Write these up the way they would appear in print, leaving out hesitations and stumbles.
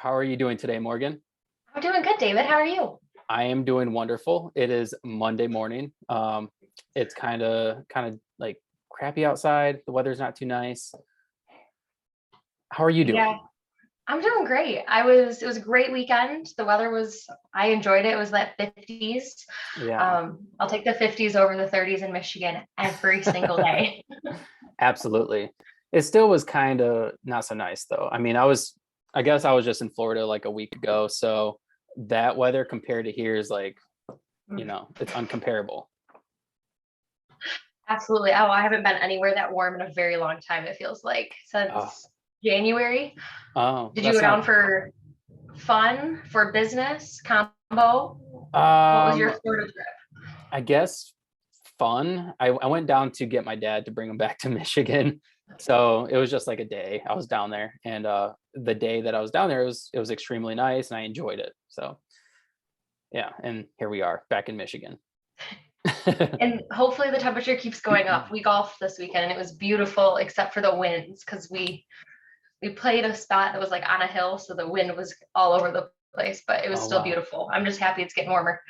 How are you doing today, Morgan? I'm doing good, David. How are you? I am doing wonderful. It is Monday morning. It's kind of like crappy outside. The weather's not too nice. How are you Yeah, doing? I'm doing great. It was a great weekend. I enjoyed it. It was that 50s. Yeah, I'll take the 50s over the 30s in Michigan every single day. absolutely. It still was kind of not so nice though. I guess I was just in Florida like a week ago, so that weather compared to here is like, it's uncomparable. Absolutely. Oh, I haven't been anywhere that warm in a very long time, it feels like, Oh, since January. oh, Did you go that's down not. for fun, for business, combo? What was your Um, sort of trip? I guess fun. I went down to get my dad to bring him back to Michigan. So it was just like a day I was down there. And the day that I was down there, it was extremely nice and I enjoyed it. So yeah, and here we are back in Michigan. And hopefully the temperature keeps going up. We golfed this weekend and it was beautiful except for the winds because we played a spot that was like on a hill, so the wind was all over the place, but it was Oh still wow. beautiful. I'm just happy it's getting warmer.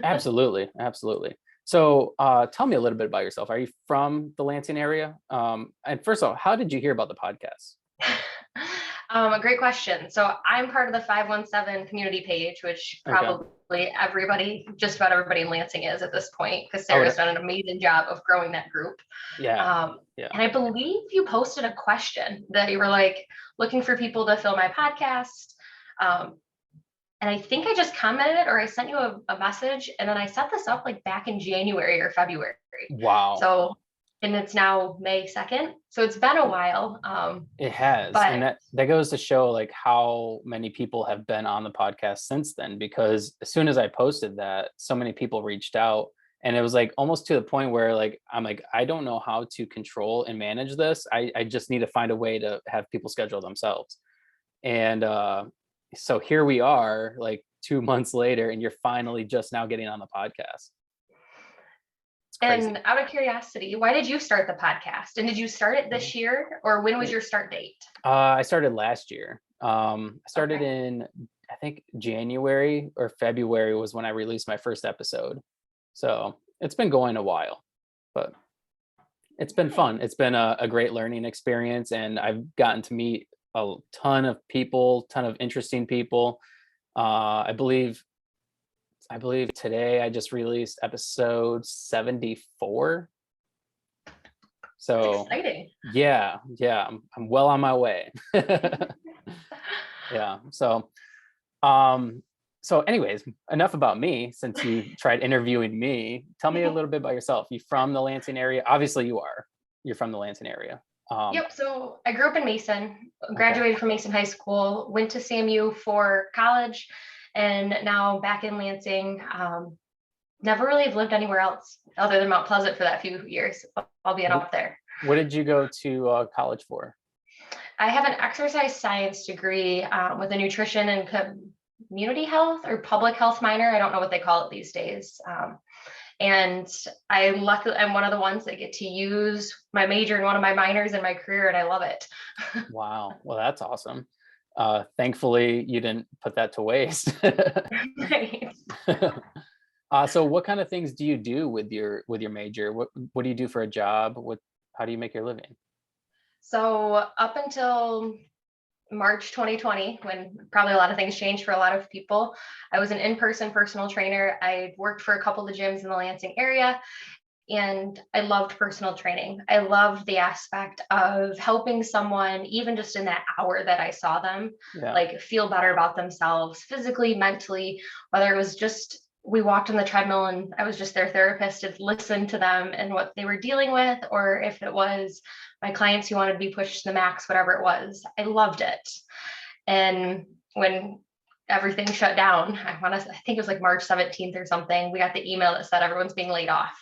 Absolutely. Absolutely. So tell me a little bit about yourself. Are you from the Lansing area? And first of all, how did you hear about the podcast? A great question. So I'm part of the 517 community page, which Okay. probably just about everybody in Lansing is at this point, because Oh, Sarah's done an amazing job of growing that group. yeah. Yeah. And I believe you posted a question that you were like looking for people to fill my podcast. Um, and I think I just commented or I sent you a message, and then I set this up like back in January or February. Wow. So, and it's now May 2nd. So it's been a while. It has. And But that goes to show like how many people have been on the podcast since then, because as soon as I posted that, so many people reached out and it was like almost to the point where like I'm like, I don't know how to control and manage this. I just need to find a way to have people schedule themselves. And so here we are like 2 months later, and you're finally just now getting on the podcast. It's crazy. and out of curiosity, why did you start the podcast? And did you start it this year or when was your start date? I started last year. I started Okay. in, I think January or February was when I released my first episode. So it's been going a while, but it's been Nice. fun. It's been a great learning experience, and I've gotten to meet a ton of people, ton of interesting people. I believe today I just released episode 74. That's So exciting. yeah, I'm well on my way. Yeah. Um, so anyways, enough about me since you tried interviewing me. Tell me a little bit about yourself. You from the Lansing area? Obviously you are. You're from the Lansing area. Yep. So I grew up in Mason, Okay. graduated from Mason High School, went to SAMU for college, and now back in Lansing. Never really have lived anywhere else other than Mount Pleasant for that few years, albeit Wh- up there. What did you go to college for? I have an exercise science degree with a nutrition and community health or public health minor. I don't know what they call it these days. And I'm one of the ones that get to use my major and one of my minors in my career, and I love it. Wow. Well, that's awesome. Thankfully you didn't put that to waste. Right. So what kind of things do you do with your major? What do you do for a job? How do you make your living? So up until March 2020, when probably a lot of things changed for a lot of people, I was an in-person personal trainer. I worked for a couple of gyms in the Lansing area, and I loved personal training. I loved the aspect of helping someone, even just in that hour that I saw them, Yeah. like feel better about themselves physically, mentally, whether it was just we walked on the treadmill and I was just their therapist to listen to them and what they were dealing with, or if it was my clients who wanted to be pushed to the max, whatever it was. I loved it. And when everything shut down, I think it was like March 17th or something, we got the email that said everyone's being laid off.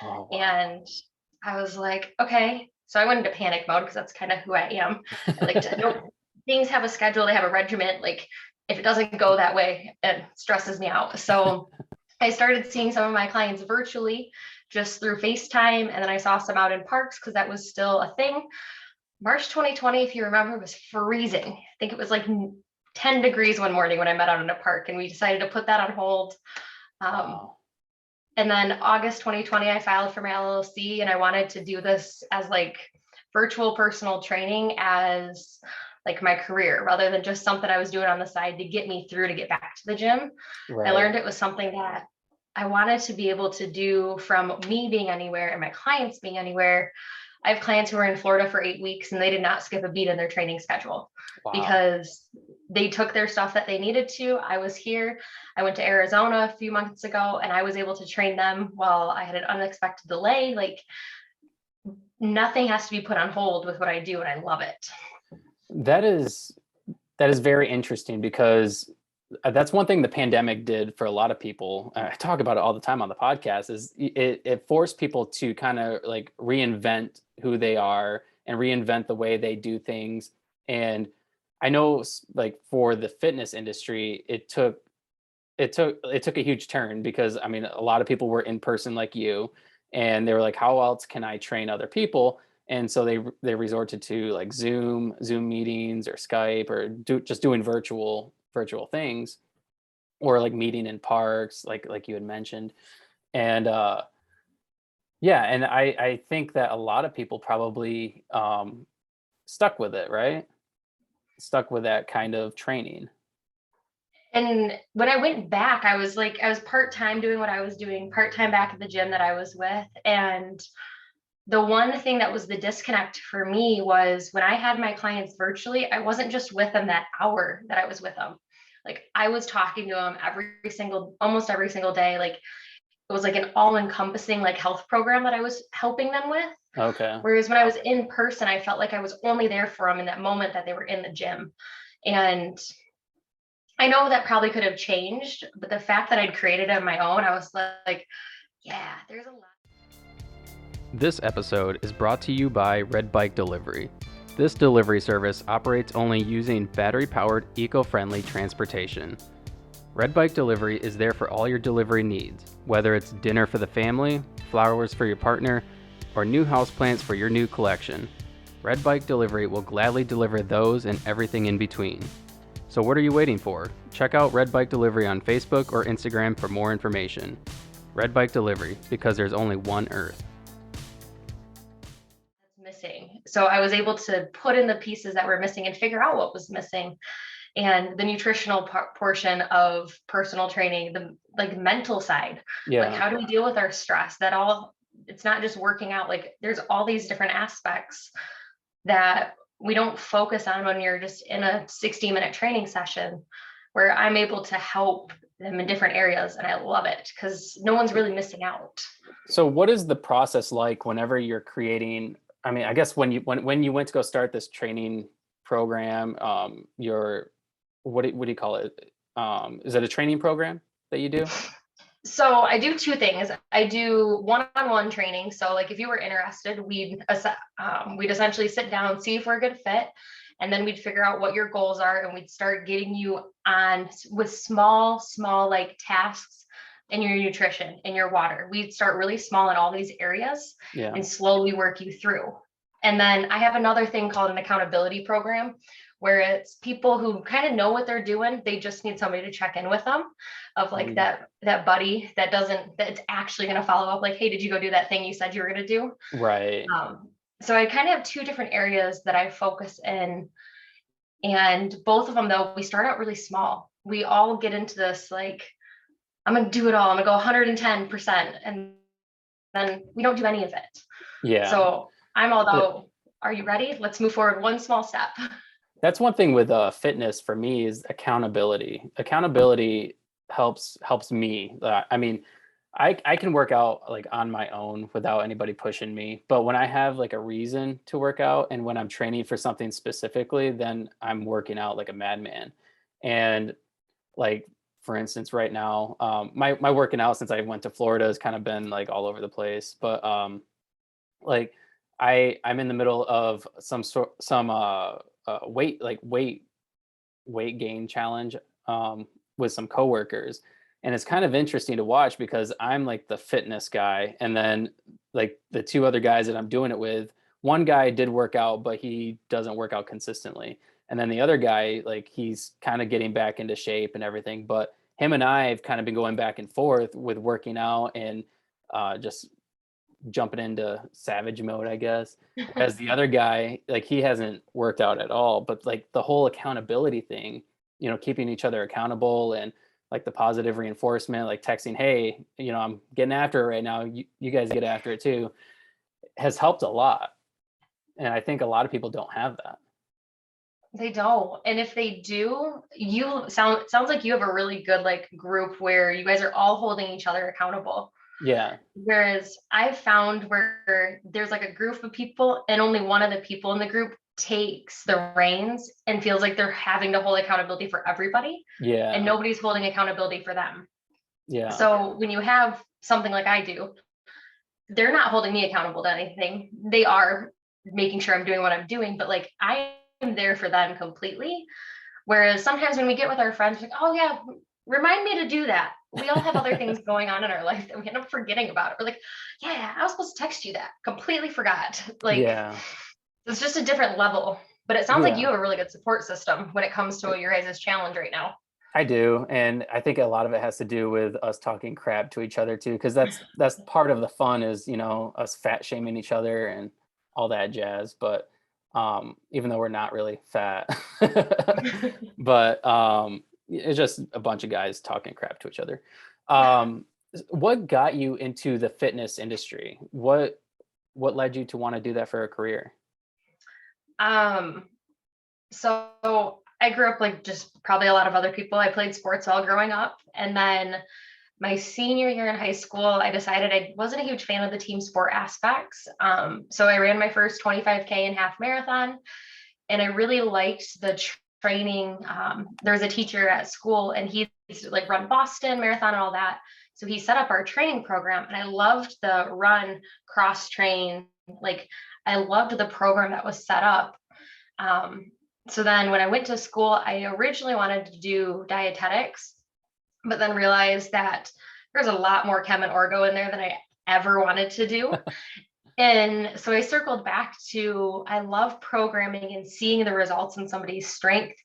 Oh wow. And I was like, okay. So I went into panic mode because that's kind of who I am. I like to know things have a schedule, they have a regiment. Like if it doesn't go that way, it stresses me out. So I started seeing some of my clients virtually just through FaceTime. And then I saw some out in parks because that was still a thing. March 2020, if you remember, was freezing. I think it was like 10 degrees one morning when I met out in a park, and we decided to put that on hold. Wow. And then August 2020, I filed for my LLC, and I wanted to do this as like virtual personal training as like my career rather than just something I was doing on the side to get me through to get back to the gym. I Right. learned it was something that I wanted to be able to do from me being anywhere and my clients being anywhere. I have clients who were in Florida for 8 weeks and they did not skip a beat in their training schedule Wow. because they took their stuff that they needed to. I was here. I went to Arizona a few months ago and I was able to train them while I had an unexpected delay. Like nothing has to be put on hold with what I do, and I love it. That is very interesting because that's one thing the pandemic did for a lot of people. I talk about it all the time on the podcast, is it forced people to kind of like reinvent who they are and reinvent the way they do things. And I know like for the fitness industry, it took a huge turn because I mean a lot of people were in person like you, and they were like, how else can I train other people? And so they resorted to like Zoom meetings or Skype or just doing virtual things, or like meeting in parks like you had mentioned. And yeah, and I think that a lot of people probably stuck with it, right? Stuck with that kind of training. And when I went back, I was part-time doing what I was doing, part-time back at the gym that I was with. And the one thing that was the disconnect for me was when I had my clients virtually, I wasn't just with them that hour that I was with them. Like I was talking to them almost every single day. Like it was like an all-encompassing like health program that I was helping them with. Okay. Whereas when I was in person, I felt like I was only there for them in that moment that they were in the gym. And I know that probably could have changed, but the fact that I'd created it on my own, I was like, yeah, there's a lot. This episode is brought to you by Red Bike Delivery. This delivery service operates only using battery-powered, eco-friendly transportation. Red Bike Delivery is there for all your delivery needs, whether it's dinner for the family, flowers for your partner, or new houseplants for your new collection. Red Bike Delivery will gladly deliver those and everything in between. So what are you waiting for? Check out Red Bike Delivery on Facebook or Instagram for more information. Red Bike Delivery, because there's only one Earth. Missing. So I was able to put in the pieces that were missing and figure out what was missing. And the nutritional portion of personal training, the like mental side, like Yeah. how do we deal with our stress? It's not just working out. Like there's all these different aspects that we don't focus on when you're just in a 60-minute training session, where I'm able to help them in different areas. And I love it because no one's really missing out. So what is the process like whenever you're creating, I mean, I guess when you went to go start this training program, your what do you call it? Is it a training program that you do? So I do two things. I do one-on-one training. So like if you were interested, we'd essentially sit down, see if we're a good fit, and then we'd figure out what your goals are, and we'd start getting you on with small like tasks in your nutrition, in your water. We'd start really small in all these areas Yeah. and slowly work you through. And then I have another thing called an accountability program, where it's people who kind of know what they're doing. They just need somebody to check in with them, of like that buddy that's actually going to follow up. Like, hey, did you go do that thing you said you were going to do? Right. So I kind of have two different areas that I focus in, and both of them though, we start out really small. We all get into this like, I'm going to do it all. I'm going to go 110%, and then we don't do any of it. Yeah. So I'm all about, are you ready? Let's move forward one small step. That's one thing with fitness for me is accountability. Accountability helps me. I mean, I can work out like on my own without anybody pushing me. But when I have like a reason to work out and when I'm training for something specifically, then I'm working out like a madman. And like for instance, right now, my working out since I went to Florida has kind of been like all over the place. But like I'm in the middle of some weight gain challenge with some coworkers, and it's kind of interesting to watch because I'm like the fitness guy, and then like the two other guys that I'm doing it with, one guy did work out but he doesn't work out consistently, And then the other guy, like he's kind of getting back into shape and everything, but him and I have kind of been going back and forth with working out and just jumping into savage mode, I guess. Whereas the other guy, like he hasn't worked out at all, but like the whole accountability thing, you know, keeping each other accountable and like the positive reinforcement, like texting, hey, you know, I'm getting after it right now. You guys get after it too, has helped a lot. And I think a lot of people don't have that. They don't. And if they do, sounds like you have a really good like group where you guys are all holding each other accountable. Yeah. Whereas I've found where there's like a group of people and only one of the people in the group takes the reins and feels like they're having to hold accountability for everybody Yeah. and nobody's holding accountability for them. Yeah. So when you have something like I do, they're not holding me accountable to anything. They are making sure I'm doing what I'm doing, but like I am there for them completely. Whereas sometimes when we get with our friends, like, oh yeah, remind me to do that. We all have other things going on in our life that we end up forgetting about it. We're like, yeah, I was supposed to text you that. Completely forgot. Like, Yeah. it's just a different level. But it sounds like Yeah. you have a really good support system when it comes to your guys' challenge right now. I do, and I think a lot of it has to do with us talking crap to each other too, because that's part of the fun is, you know, us fat shaming each other and all that jazz. But even though we're not really fat, but it's just a bunch of guys talking crap to each other. What got you into the fitness industry? What led you to want to do that for a career? So I grew up like just probably a lot of other people. I played sports all growing up. And then my senior year in high school, I decided I wasn't a huge fan of the team sport aspects. So I ran my first 25K and half marathon, and I really liked the training. There was a teacher at school, and he used to like run Boston Marathon and all that. So he set up our training program, and I loved the run, cross train. Like I loved the program that was set up. So then when I went to school, I originally wanted to do dietetics, but then realized that there's a lot more chem and orgo in there than I ever wanted to do. And so I circled back to, I love programming and seeing the results in somebody's strength,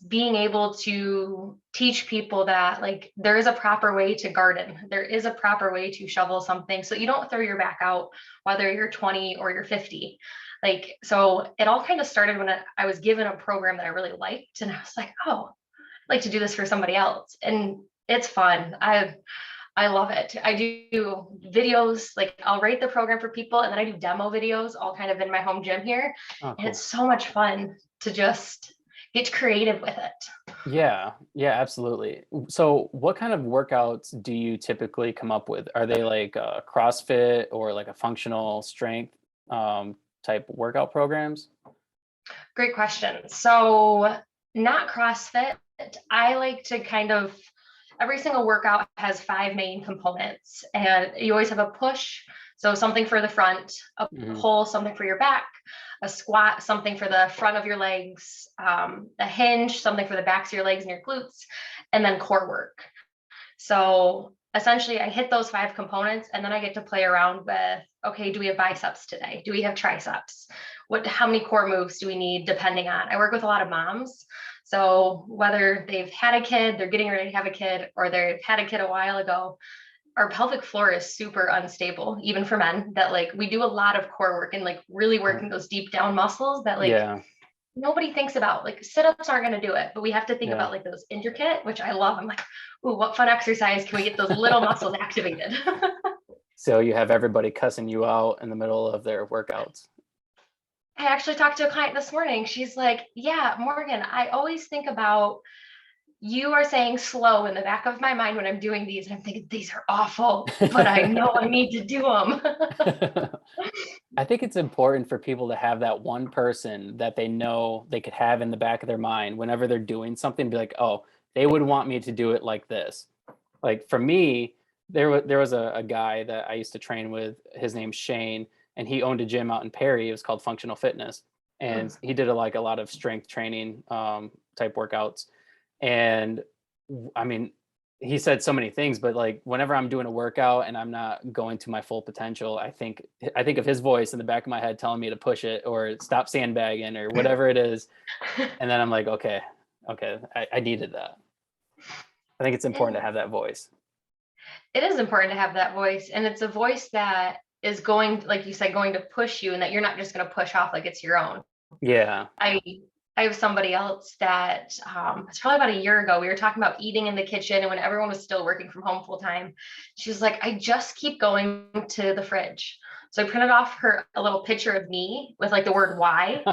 being able to teach people that like there is a proper way to garden, there is a proper way to shovel something so you don't throw your back out, whether you're 20 or you're 50. Like, so it all kind of started when I was given a program that I really liked, and I was like, oh, I'd like to do this for somebody else. And it's fun. I love it. I do videos, like I'll write the program for people and then I do demo videos all kind of in my home gym here. Oh, And cool. it's so much fun to just get creative with it. Yeah, absolutely. So what kind of workouts do you typically come up with? Are they like CrossFit or like a functional strength type workout programs? Great question. So not CrossFit. I like to kind of, every single workout has 5 main components, and you always have a push. So something for the front, a pull, something for your back, a squat, something for the front of your legs, a hinge, something for the backs of your legs and your glutes, and then core work. So essentially I hit those 5 components, and then I get to play around with, okay, do we have biceps today? Do we have triceps? How many core moves do we need depending on, I work with a lot of moms. So whether they've had a kid, they're getting ready to have a kid, or they've had a kid a while ago, our pelvic floor is super unstable, even for men, that like we do a lot of core work and like really working those deep down muscles that like nobody thinks about. Like sit-ups aren't going to do it, but we have to think about like those intricate, which I love. I'm like, ooh, what fun exercise can we get those little muscles activated? So you have everybody cussing you out in the middle of their workouts. I actually talked to a client this morning. She's like, yeah, Morgan, I always think about you are saying slow in the back of my mind when I'm doing these. And I'm thinking, these are awful, but I know I need to do them. I think it's important for people to have that one person that they know they could have in the back of their mind whenever they're doing something, be like, oh, they would want me to do it like this. Like for me, there was a guy that I used to train with, his name's Shane, and he owned a gym out in Perry. It was called Functional Fitness. And he did a lot of strength training type workouts. And I mean, he said so many things, but like whenever I'm doing a workout and I'm not going to my full potential, I think of his voice in the back of my head telling me to push it or stop sandbagging or whatever it is. And then I'm like, okay, I needed that. I think it's important to have that voice. It is important to have that voice, and it's a voice that is going, like you said, going to push you, and that you're not just going to push off like it's your own. Yeah. I have somebody else that it's probably about a year ago. We were talking about eating in the kitchen, and when everyone was still working from home full time, she was like, I just keep going to the fridge. So I printed off her a little picture of me with like the word why.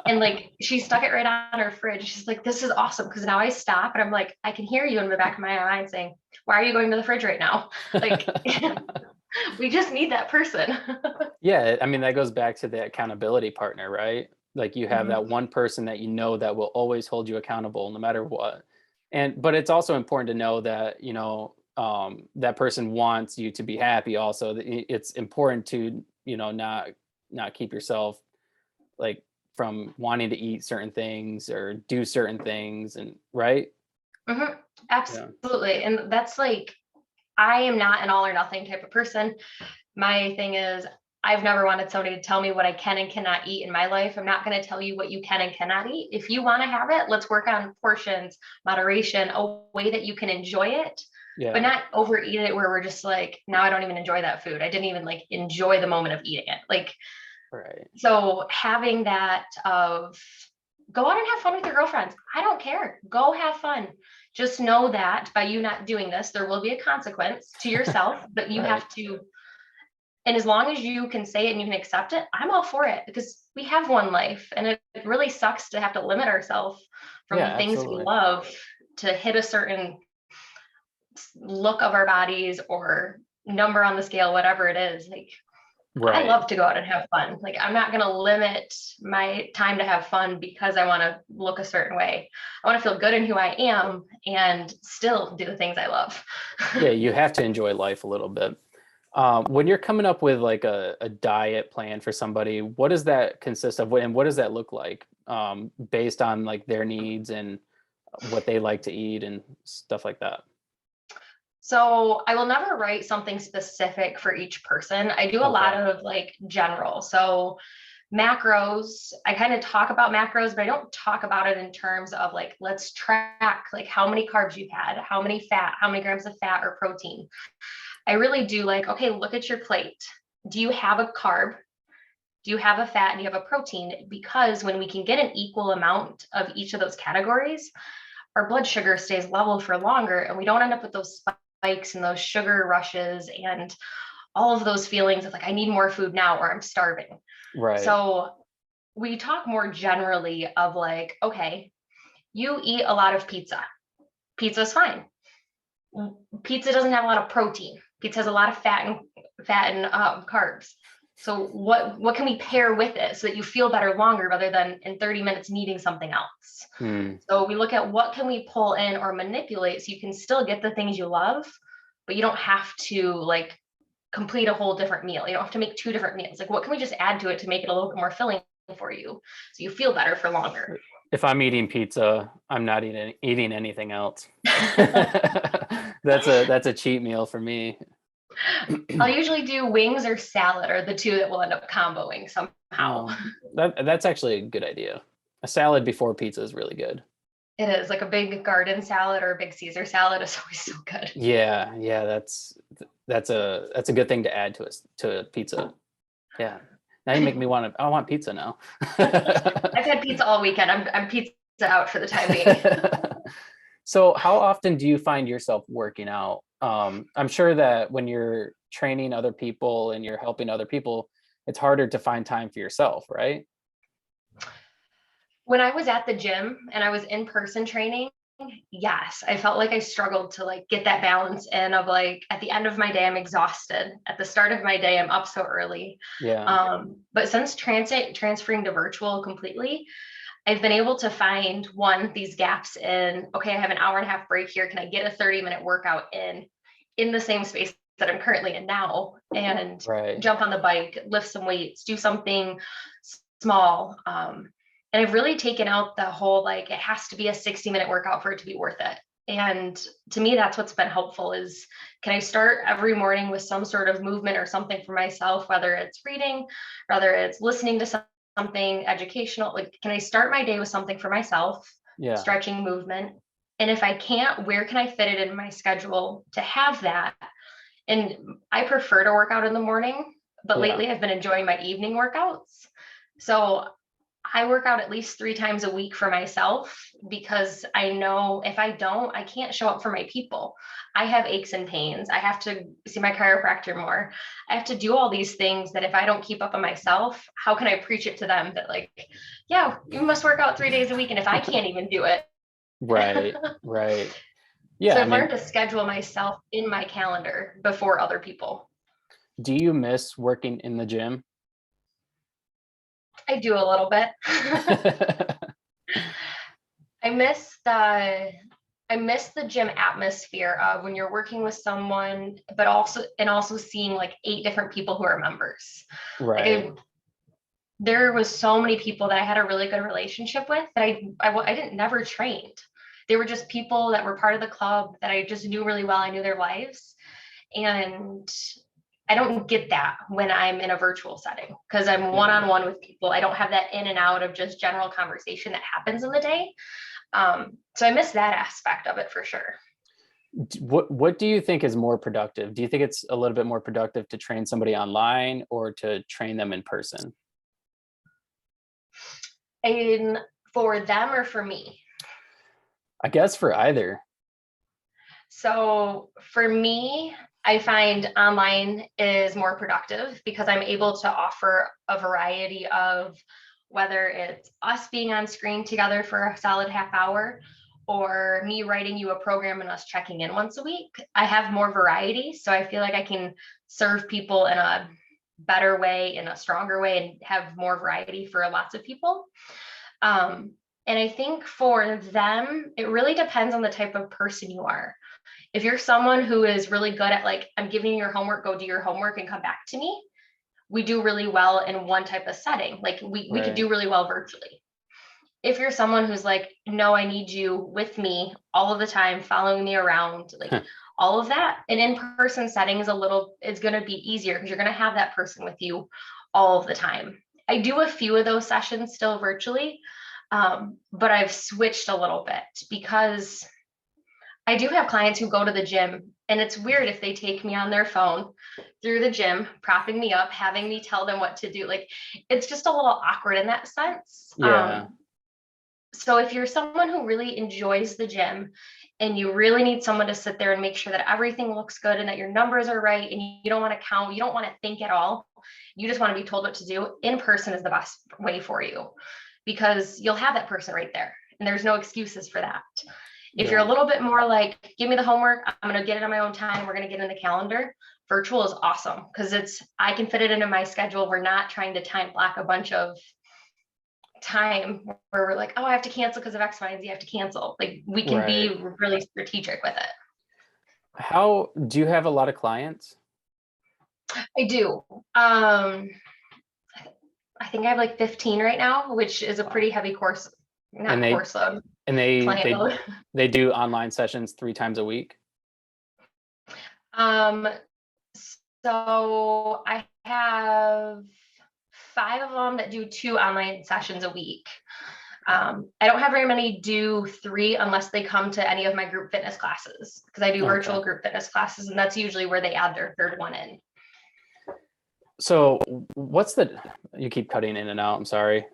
And like she stuck it right on her fridge. She's like, this is awesome. Cause now I stop and I'm like, I can hear you in the back of my mind saying, why are you going to the fridge right now? Like we just need that person. Yeah. I mean, that goes back to the accountability partner, right? Like you have that one person that you know that will always hold you accountable no matter what. But it's also important to know that, that person wants you to be happy also. It's important to, not keep yourself like from wanting to eat certain things or do certain things, and right. Mhm. Yeah. Absolutely. And that's like, I am not an all or nothing type of person. My thing is, I've never wanted somebody to tell me what I can and cannot eat in my life. I'm not going to tell you what you can and cannot eat. If you want to have it, let's work on portions, moderation, a way that you can enjoy it, but Yeah. not overeat it where we're just like, now I don't even enjoy that food. I didn't even like enjoy the moment of eating it. Like, Right. so having that of go out and have fun with your girlfriends. I don't care. Go have fun. Just know that by you not doing this, there will be a consequence to yourself, but you Right. have to. And as long as you can say it and you can accept it, I'm all for it because we have one life and it really sucks to have to limit ourselves from Yeah, the things we absolutely. love to hit a certain look of our bodies or number on the scale, whatever it is. Like, I Right. love to go out and have fun. Like, I'm not going to limit my time to have fun because I want to look a certain way. I want to feel good in who I am and still do the things I love. Yeah, you have to enjoy life a little bit. When you're coming up with like a diet plan for somebody, what does that consist of, and what does that look like, based on like their needs and what they like to eat and stuff like that? So I will never write something specific for each person. I do a lot Okay. of like general. So macros, I kind of talk about macros, but I don't talk about it in terms of like, let's track like how many carbs you've had, how many grams of fat or protein. I really do like, okay, look at your plate. Do you have a carb? Do you have a fat and you have a protein? Because when we can get an equal amount of each of those categories, our blood sugar stays level for longer and we don't end up with those spikes and those sugar rushes and all of those feelings of like, I need more food now or I'm starving. Right. So we talk more generally of like, okay, you eat a lot of pizza. Pizza is fine. Pizza doesn't have a lot of protein. Pizza has a lot of fat and carbs. So what can we pair with it so that you feel better longer rather than in 30 minutes needing something else? Hmm. So we look at what can we pull in or manipulate so you can still get the things you love, but you don't have to like complete a whole different meal. You don't have to make two different meals. Like what can we just add to it to make it a little bit more filling for you so you feel better for longer? If I'm eating pizza, I'm not eating anything else. That's a cheat meal for me. I'll usually do wings or salad are the two that will end up comboing somehow. Oh, that's actually a good idea. A salad before pizza is really good. It is like a big garden salad or a big Caesar salad is always so good. Yeah, yeah, that's a good thing to add to a pizza. Yeah. Now you make me I want pizza now. I've had pizza all weekend. I'm pizza out for the time being. So how often do you find yourself working out? I'm sure that when you're training other people and you're helping other people, it's harder to find time for yourself, right? When I was at the gym and I was in person training, yes, I felt like I struggled to like get that balance in of like at the end of my day, I'm exhausted. At the start of my day, I'm up so early. Yeah. But since transferring to virtual completely, I've been able to find these gaps in, okay, I have an hour and a half break here. Can I get a 30-minute workout in the same space that I'm currently in now and Right. jump on the bike, lift some weights, do something small. And I've really taken out the whole, like, it has to be a 60-minute workout for it to be worth it. And to me, that's what's been helpful is, can I start every morning with some sort of movement or something for myself, whether it's reading, whether it's listening to something educational, like, can I start my day with something for myself, Yeah. stretching, movement? And if I can't, where can I fit it in my schedule to have that? And I prefer to work out in the morning, but Yeah. lately I've been enjoying my evening workouts. So I work out at least 3 times a week for myself, because I know if I don't, I can't show up for my people. I have aches and pains. I have to see my chiropractor more. I have to do all these things that if I don't keep up on myself, how can I preach it to them that, like, yeah, you must work out 3 days a week. And if I can't even do it. Right. Right. So Yeah. I I've learned mean, to schedule myself in my calendar before other people. do you miss working in the gym? I do a little bit. I miss the gym atmosphere of when you're working with someone, but also seeing like 8 different people who are members. Right. Like there was so many people that I had a really good relationship with that I didn't never trained. They were just people that were part of the club that I just knew really well. I knew their lives. And I don't get that when I'm in a virtual setting, because I'm one-on-one with people. I don't have that in and out of just general conversation that happens in the day. So I miss that aspect of it for sure. What do you think is more productive? Do you think it's a little bit more productive to train somebody online or to train them in person? And for them or for me? I guess for either. So for me, I find online is more productive because I'm able to offer a variety of, whether it's us being on screen together for a solid half hour or me writing you a program and us checking in once a week. I have more variety. So I feel like I can serve people in a better way, in a stronger way, and have more variety for lots of people. And I think for them, it really depends on the type of person you are. If you're someone who is really good at, like, I'm giving you your homework, go do your homework and come back to me, we do really well in one type of setting. Like we could do really well virtually. If you're someone who's like, no, I need you with me all of the time, following me around, like all of that, an in-person setting is going to be easier because you're going to have that person with you all of the time. I do a few of those sessions still virtually, but I've switched a little bit because I do have clients who go to the gym, and it's weird if they take me on their phone through the gym, propping me up, having me tell them what to do. Like, it's just a little awkward in that sense. Yeah. So if you're someone who really enjoys the gym and you really need someone to sit there and make sure that everything looks good and that your numbers are right, and you don't want to count, you don't want to think at all, you just want to be told what to do, in person is the best way for you, because you'll have that person right there and there's no excuses for that. If you're a little bit more like, give me the homework, I'm going to get it on my own time, we're going to get in the calendar, virtual is awesome because I can fit it into my schedule. We're not trying to time block a bunch of time where we're like, oh, I have to cancel because of X, Y, and Z, I have to cancel. Like, we can be really strategic with it. How do you have a lot of clients? I do. I think I have like 15 right now, which is a pretty heavy course, course load. And they do online sessions 3 times a week? So I have 5 of them that do 2 online sessions a week. I don't have very many do 3 unless they come to any of my group fitness classes, because I do virtual group fitness classes, and that's usually where they add their 3rd one in. So you keep cutting in and out, I'm sorry.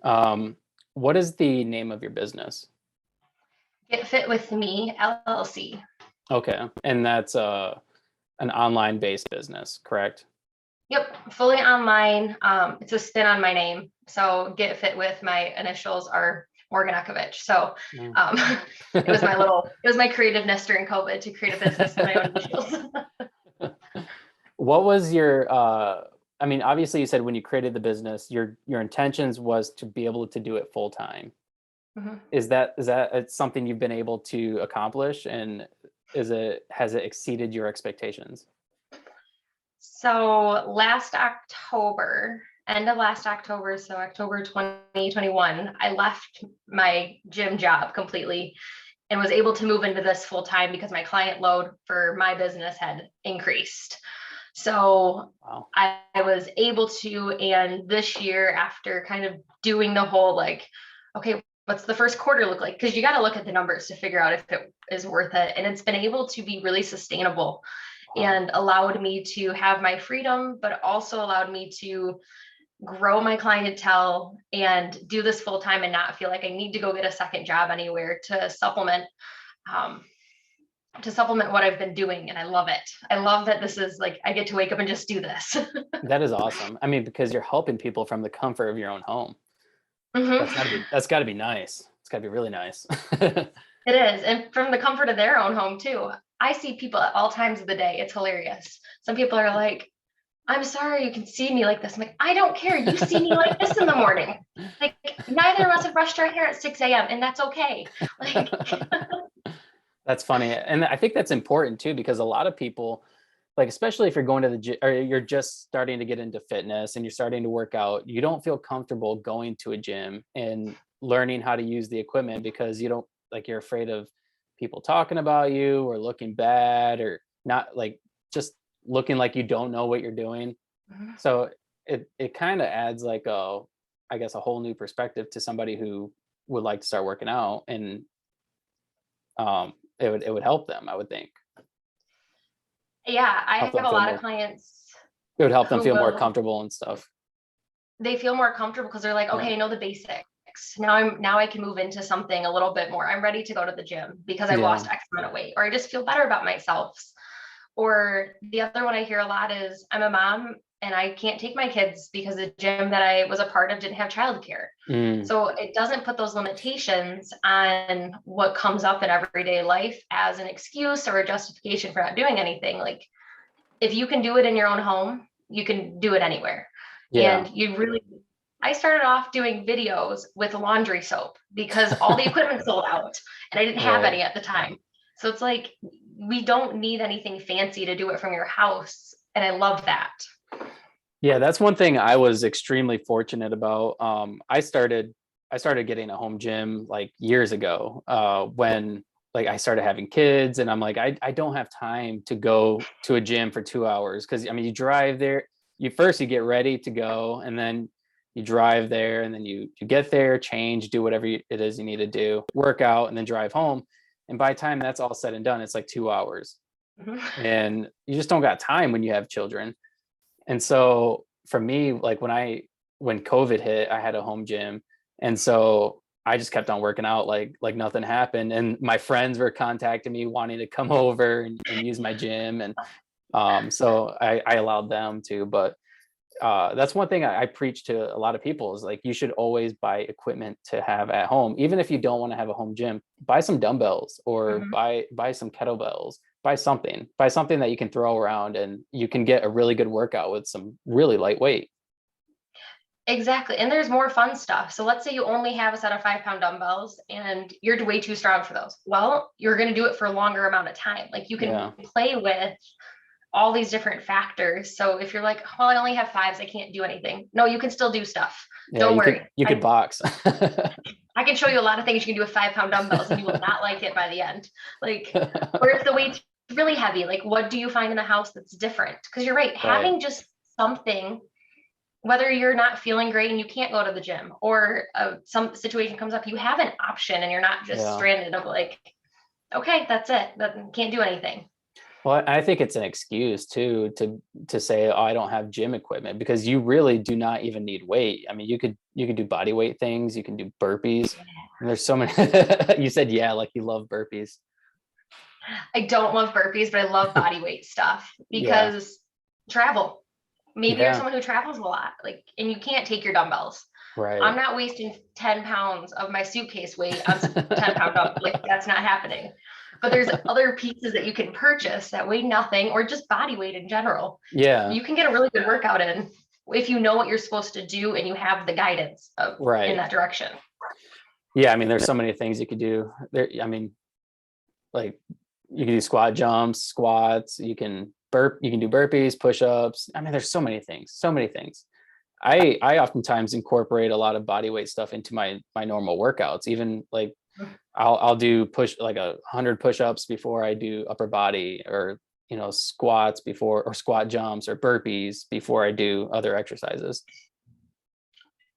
What is the name of your business? Get Fit with Me LLC. Okay. And that's an online based business, correct? Yep, fully online. It's a spin on my name. So Get Fit With, my initials are Morgan Ekovich. So it was my creativeness during COVID to create a business with my own initials. What was your I mean, obviously you said when you created the business, your intentions was to be able to do it full time. Mm-hmm. Is that something you've been able to accomplish, and has it exceeded your expectations? So end of last October, so October 2021, I left my gym job completely and was able to move into this full time because my client load for my business had increased. So Wow. I was able to, and this year, after kind of doing the whole like, okay, what's the first quarter look like? Because you got to look at the numbers to figure out if it is worth it. And it's been able to be really sustainable and allowed me to have my freedom, but also allowed me to grow my clientele and do this full time and not feel like I need to go get a second job anywhere to supplement what I've been doing. And I love it. I love that this is like, I get to wake up and just do this. That is awesome. I mean, because you're helping people from the comfort of your own home. Mhm. That's gotta be nice. It's gotta be really nice. It is. And from the comfort of their own home too. I see people at all times of the day. It's hilarious. Some people are like, I'm sorry you can see me like this. I'm like, I don't care. You see me like this in the morning. Like, neither of us have brushed our hair at 6 a.m. and that's okay. Like, That's funny. And I think that's important too, because a lot of people, like, especially if you're going to the gym or you're just starting to get into fitness and you're starting to work out, you don't feel comfortable going to a gym and learning how to use the equipment because you don't like, you're afraid of people talking about you or looking bad or not, like, just looking like you don't know what you're doing. mhm. So it kind of adds like I guess a whole new perspective to somebody who would like to start working out, and it would help them, I would think. Yeah, I Help have them a feel lot of more clients It would help them who feel more will, comfortable and stuff. they feel more comfortable because they're like, Yeah. okay, I know the basics. Now I can move into something a little bit more. I'm ready to go to the gym because I've Yeah. lost X amount of weight, or I just feel better about myself. Or the other one I hear a lot is I'm a mom and I can't take my kids because the gym that I was a part of didn't have childcare. Mm, So it doesn't put those limitations on what comes up in everyday life as an excuse or a justification for not doing anything. Like, if you can do it in your own home, you can do it anywhere. yeah. And I started off doing videos with laundry soap because all the equipment sold out and I didn't have Right. any at the time. So it's like, we don't need anything fancy to do it from your house. And I love that. Yeah, that's one thing I was extremely fortunate about. I started getting a home gym like years ago, when like I started having kids, and I'm like, I don't have time to go to a gym for 2 hours because I mean, you drive there, you get ready to go, and then you drive there, and then you get there, change, do whatever it is you need to do, work out, and then drive home. And by the time that's all said and done, it's like 2 hours, Mhm. and you just don't got time when you have children. And so for me, like when COVID hit, I had a home gym. And so I just kept on working out like nothing happened. And my friends were contacting me wanting to come over and use my gym. And so I allowed them to. But that's one thing I preach to a lot of people is like you should always buy equipment to have at home. Even if you don't want to have a home gym, buy some dumbbells or Mhm. buy some kettlebells, buy something that you can throw around and you can get a really good workout with some really lightweight. Exactly. And there's more fun stuff. So let's say you only have a set of 5 pound dumbbells and you're way too strong for those. Well, you're going to do it for a longer amount of time. Like, you can Yeah. play with all these different factors. So if you're like, well, I only have fives, I can't do anything. No, you can still do stuff. Yeah, Don't you could worry. you could box. I can show you a lot of things you can do with 5 pound dumbbells and you will not like it by the end. Like, or if the weight's really heavy, like, what do you find in the house that's different? Because you're right, Right. having just something, whether you're not feeling great and you can't go to the gym, or some situation comes up, you have an option and you're not just Yeah. stranded of like, okay, that's it. That can't do anything. Well, I think it's an excuse too to say, "Oh, I don't have gym equipment," because you really do not even need weight. I mean, you could do body weight things, you can do burpees. And there's so many. You said yeah, like you love burpees. I don't love burpees, but I love body weight stuff Yeah. because travel. Maybe you're Yeah. someone who travels a lot, like, and you can't take your dumbbells. I'm Right. not wasting 10 pounds of my suitcase weight on some 10-pound dumbbell. Like, that's not happening. But there's other pieces that you can purchase that weigh nothing, or just body weight in general. Yeah. You can get a really good workout in if you know what you're supposed to do and you have the guidance in Right. that direction. Yeah. I mean, there's so many things you could do there. I mean, like you can do squat jumps, squats, you can do burpees, push-ups. I mean, there's so many things, so many things. I oftentimes incorporate a lot of body weight stuff into my normal workouts, even like I'll do like 100 push-ups before I do upper body, or squats before, or squat jumps or burpees before I do other exercises.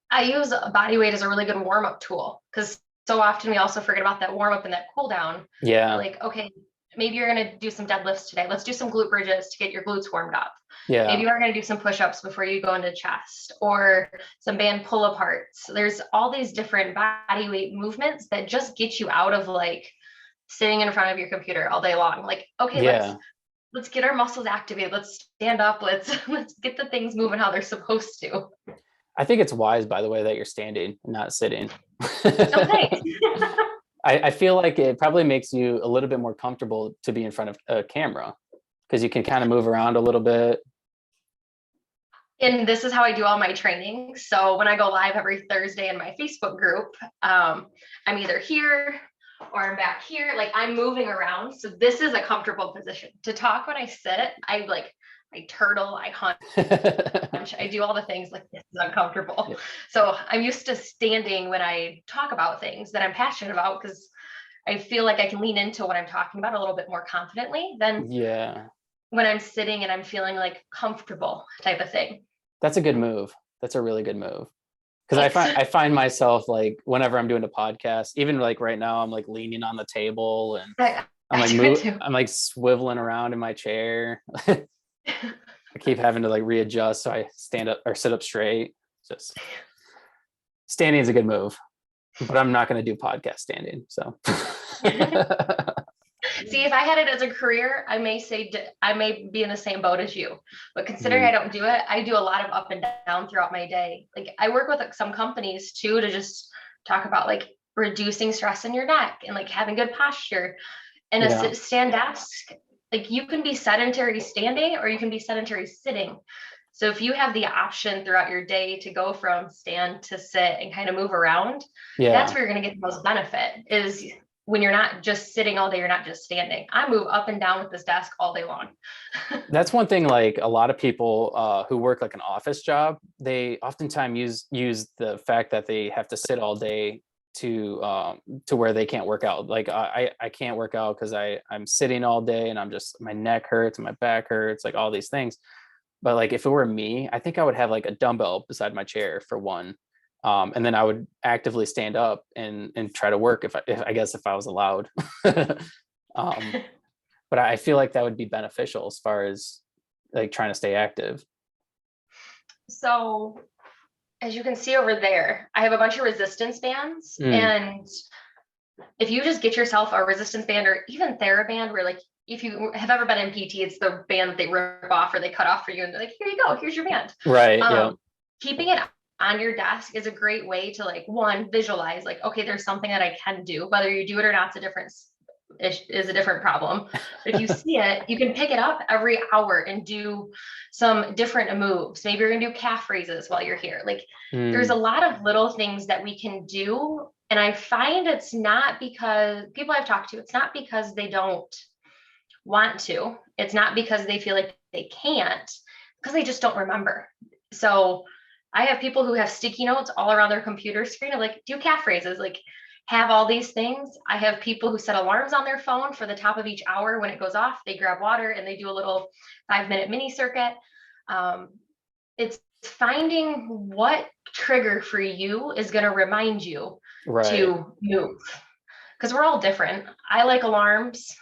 I use body weight as a really good warm-up tool, because so often we also forget about that warm-up and that cool down. Yeah. Like, okay, maybe you're going to do some deadlifts today. Let's do some glute bridges to get your glutes warmed up. Yeah. Maybe you are going to do some push-ups before you go into chest, or some band pull-aparts. There's all these different body weight movements that just get you out of like sitting in front of your computer all day long. Like, okay, let's get our muscles activated. Let's stand up. Let's get the things moving how they're supposed to. I think it's wise, by the way, that you're standing, not sitting. Okay. I feel like it probably makes you a little bit more comfortable to be in front of a camera, because you can kind of move around a little bit. And this is how I do all my training. So when I go live every Thursday in my Facebook group, I'm either here or I'm back here. Like, I'm moving around. So this is a comfortable position. To talk when I sit, I turtle, I hunt, I do all the things. Like, this is uncomfortable. Yeah. So I'm used to standing when I talk about things that I'm passionate about, because I feel like I can lean into what I'm talking about a little bit more confidently than when I'm sitting and I'm feeling like comfortable type of thing. That's a good move. That's a really good move. Because I find myself, like, whenever I'm doing a podcast, even like right now, I'm like leaning on the table, and I'm like swiveling around in my chair. I keep having to like readjust so I stand up or sit up straight. Just standing is a good move, but I'm not going to do podcast standing. So see, if I had it as a career, I may be in the same boat as you, but considering I don't do it, I do a lot of up and down throughout my day. Like, I work with some companies too, to just talk about like reducing stress in your neck and like having good posture and a sit stand desk. Like, you can be sedentary standing or you can be sedentary sitting. So if you have the option throughout your day to go from stand to sit and kind of move around, that's where you're going to get the most benefit, is when you're not just sitting all day, you're not just standing. I move up and down with this desk all day long. That's one thing, like a lot of people who work like an office job, they oftentimes use the fact that they have to sit all day to where they can't work out. Like, I can't work out because I'm sitting all day and my neck hurts and my back hurts, like all these things. But like, if it were me, I think I would have like a dumbbell beside my chair for one. And then I would actively stand up and try to work if I was allowed. But I feel like that would be beneficial as far as like trying to stay active. So as you can see over there, I have a bunch of resistance bands. And if you just get yourself a resistance band, or even TheraBand, where like, if you have ever been in PT, it's the band that they rip off or they cut off for you and they're like, here you go, here's your band. Right. Keeping it on your desk is a great way to like, one, visualize like, okay, there's something that I can do. Whether you do it or not is a different problem. But if you see it, you can pick it up every hour and do some different moves. Maybe you're gonna do calf raises while you're here. Like, there's a lot of little things that we can do. And I find it's not because people I've talked to, it's not because they don't want to. It's not because they feel like they can't, because they just don't remember. So I have people who have sticky notes all around their computer screen of like, do calf raises, like have all these things. I have people who set alarms on their phone for the top of each hour. When it goes off, they grab water and they do a little 5-minute mini circuit. It's finding what trigger for you is going to remind you to move, because we're all different. I like alarms.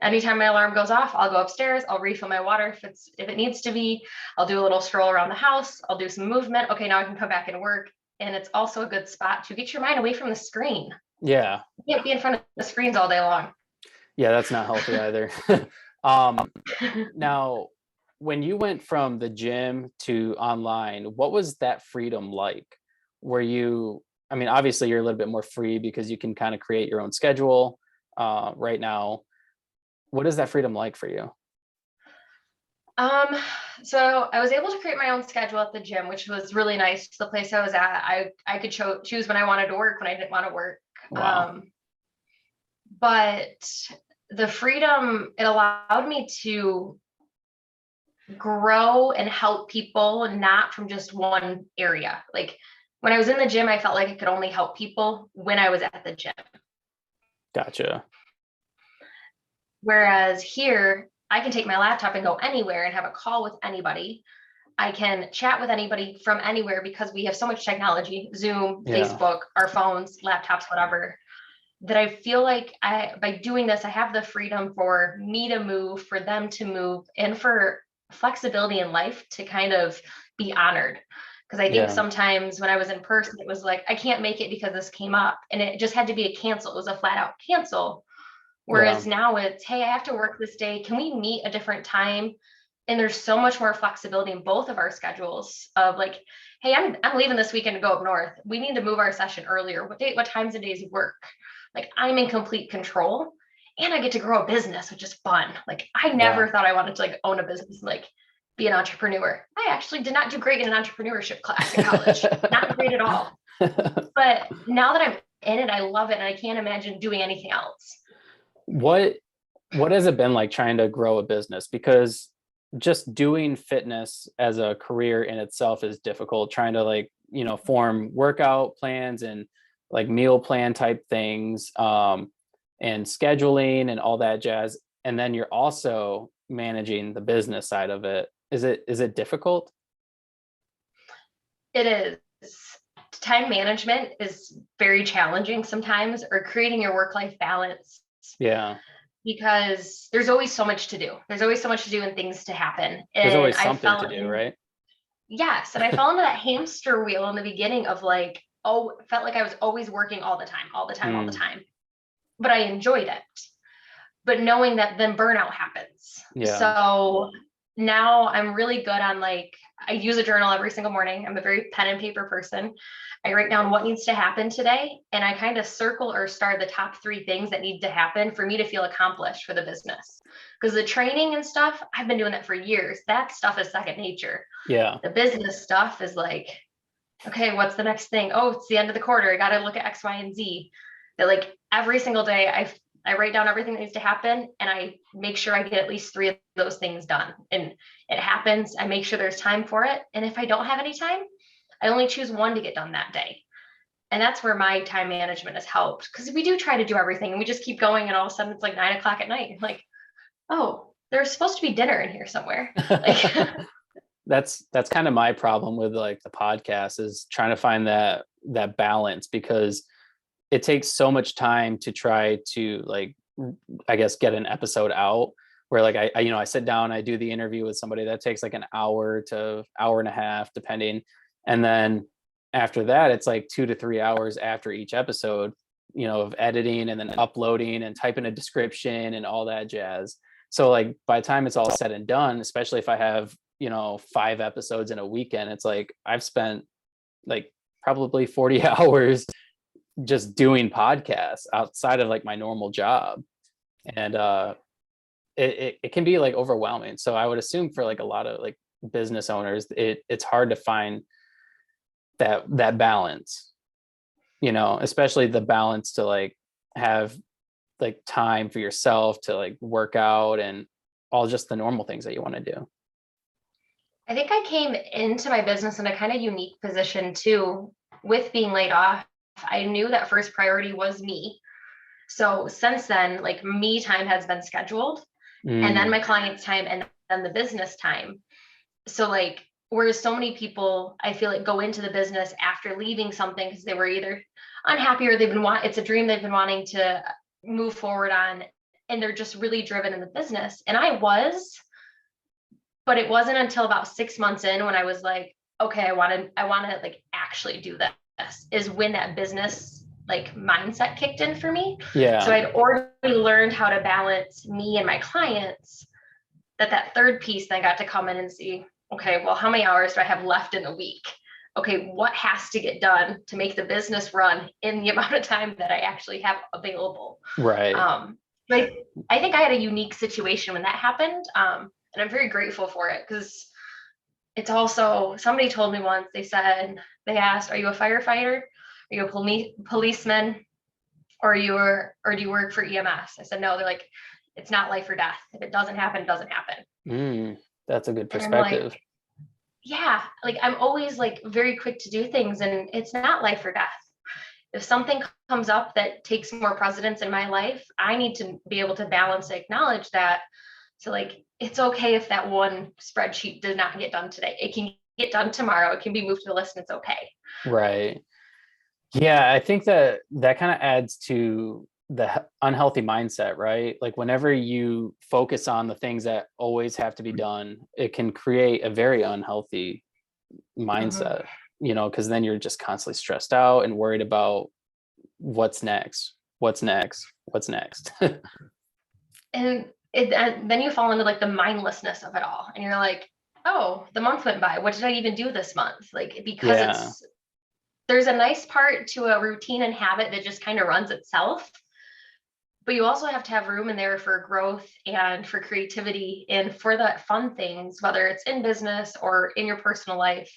Anytime my alarm goes off, I'll go upstairs, I'll refill my water if it needs to be. I'll do a little stroll around the house, I'll do some movement. Okay, now I can come back and work. And it's also a good spot to get your mind away from the screen. Yeah. You can't be in front of the screens all day long. Yeah, that's not healthy either. Now, when you went from the gym to online, what was that freedom like? Obviously you're a little bit more free because you can kind of create your own schedule right now. What is that freedom like for you? So I was able to create my own schedule at the gym, which was really nice. The place I was at, I could choose when I wanted to work, when I didn't want to work. Wow. But the freedom, it allowed me to grow and help people, not from just one area. Like, when I was in the gym, I felt like I could only help people when I was at the gym. Gotcha. Whereas here, I can take my laptop and go anywhere and have a call with anybody. I can chat with anybody from anywhere because we have so much technology, Zoom, Yeah. Facebook, our phones, laptops, whatever, that I feel like by doing this, I have the freedom for me to move, for them to move, and for flexibility in life to kind of be honored. Because I think Yeah. sometimes when I was in person, it was like, I can't make it because this came up, and it just had to be a cancel. It was a flat out cancel. Whereas now it's, hey, I have to work this day. Can we meet a different time? And there's so much more flexibility in both of our schedules of like, hey, I'm leaving this weekend to go up north. We need to move our session earlier. What times and days work? Like, I'm in complete control, and I get to grow a business, which is fun. Like, I never thought I wanted to like own a business, like be an entrepreneur. I actually did not do great in an entrepreneurship class in college. Not great at all. But now that I'm in it, I love it, and I can't imagine doing anything else. What has it been like trying to grow a business? Because just doing fitness as a career in itself is difficult. Trying to like, form workout plans and like meal plan type things, and scheduling and all that jazz. And then you're also managing the business side of it. Is it difficult? It is. Time management is very challenging sometimes, or creating your work-life balance. Yeah. Because there's always so much to do. There's always so much to do and things to happen. And There's always something to do, right? Yes. And I fell into that hamster wheel in the beginning of like, felt like I was always working all the time, all the time, all the time. But I enjoyed it. But knowing that then burnout happens. Yeah. So now I'm really good on like, I use a journal every single morning. I'm a very pen and paper person. I write down what needs to happen today, and I kind of circle or star the top 3 things that need to happen for me to feel accomplished for the business. Because the training and stuff, I've been doing that for years. That stuff is second nature. Yeah. The business stuff is like, okay, what's the next thing? Oh, it's the end of the quarter. I got to look at X, Y, and Z. That like every single day I write down everything that needs to happen, and I make sure I get at least 3 of those things done. And it happens. I make sure there's time for it. And if I don't have any time, I only choose 1 to get done that day. And that's where my time management has helped, because we do try to do everything and we just keep going, and all of a sudden it's like 9 o'clock at night. Like, oh, there's supposed to be dinner in here somewhere. Like, that's kind of my problem with like the podcast, is trying to find that balance, because it takes so much time to try to like, I guess, get an episode out, where like I sit down, I do the interview with somebody that takes like an hour to hour and a half, depending. And then after that, it's like 2 to 3 hours after each episode, of editing and then uploading and typing a description and all that jazz. So like by the time it's all said and done, especially if I have, 5 episodes in a weekend, it's like I've spent like probably 40 hours just doing podcasts outside of like my normal job. And it can be like overwhelming. So I would assume for like a lot of like business owners, it's hard to find that balance, especially the balance to like have like time for yourself to like work out and all just the normal things that you want to do. I think I came into my business in a kind of unique position too, with being laid off. I knew that first priority was me. So since then, like, me time has been scheduled, and then my client's time, and then the business time. So like, whereas so many people, I feel like, go into the business after leaving something because they were either unhappy, or it's a dream they've been wanting to move forward on, and they're just really driven in the business. And I was, but it wasn't until about 6 months in when I was like, okay, I want to like actually do this, is when that business like mindset kicked in for me. Yeah. So I'd already learned how to balance me and my clients. That third piece, then I got to come in and see, okay, well, how many hours do I have left in a week? Okay, what has to get done to make the business run in the amount of time that I actually have available? Right. But I think I had a unique situation when that happened. And I'm very grateful for it, because it's also, somebody told me once, they asked, are you a firefighter? Are you a policeman? Or do you work for EMS? I said, no. They're like, it's not life or death. If it doesn't happen, it doesn't happen. That's a good perspective. Like, yeah, like I'm always like very quick to do things, and it's not life or death. If something comes up that takes more precedence in my life, I need to be able to balance and acknowledge that. So like, it's okay if that one spreadsheet does not get done today. It can get done tomorrow. It can be moved to the list and it's okay. Right. Yeah, I think that that kind of adds to the unhealthy mindset, right? Like whenever you focus on the things that always have to be done, it can create a very unhealthy Mhm. mindset, because then you're just constantly stressed out and worried about what's next, what's next, what's next. And then you fall into like the mindlessness of it all. And you're like, oh, the month went by. What did I even do this month? Like, because Yeah. there's a nice part to a routine and habit that just kind of runs itself. But you also have to have room in there for growth and for creativity and for the fun things, whether it's in business or in your personal life,